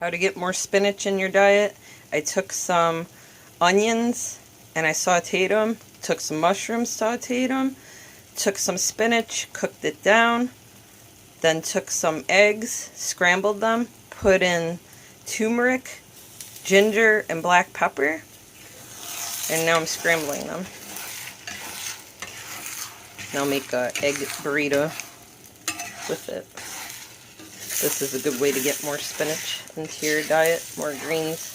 How to get more spinach in your diet. I took some onions and I sauteed them, took some mushrooms, sauteed them, took some spinach, cooked it down, then took some eggs, scrambled them, put in turmeric, ginger, and black pepper, and now I'm scrambling them. Now I'll make an egg burrito with it. This is a good way to get more spinach into your diet, more greens.